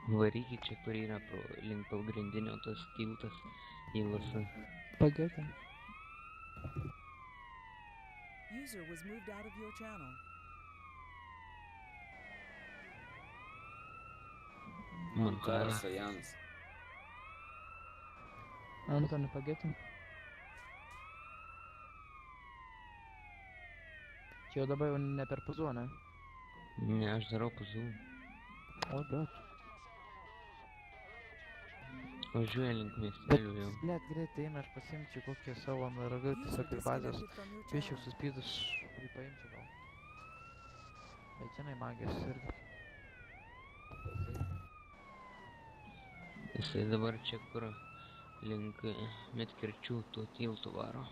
Varykit čia, kur yra link pagrindinio tas tiltas į Lasą. Pagėkim. User was moved out of your channel. Montaras. Janas. Antoni, pagėkim. Čia jau dabar jau ne per puzu, ne? Ne, aš darau puzų. O, bet. Važiuoja link Bet, miestelių jau. blėt, greitai eina, aš pasiimčiau kokį savo naragą, tiesiog į bazės. Disconnected from your Piešiau channel. suspydus, kurį paimčiau gal. Bet žinai, magijos irgi. Jisai dabar čia kur link Medkirčių tų tiltų varo.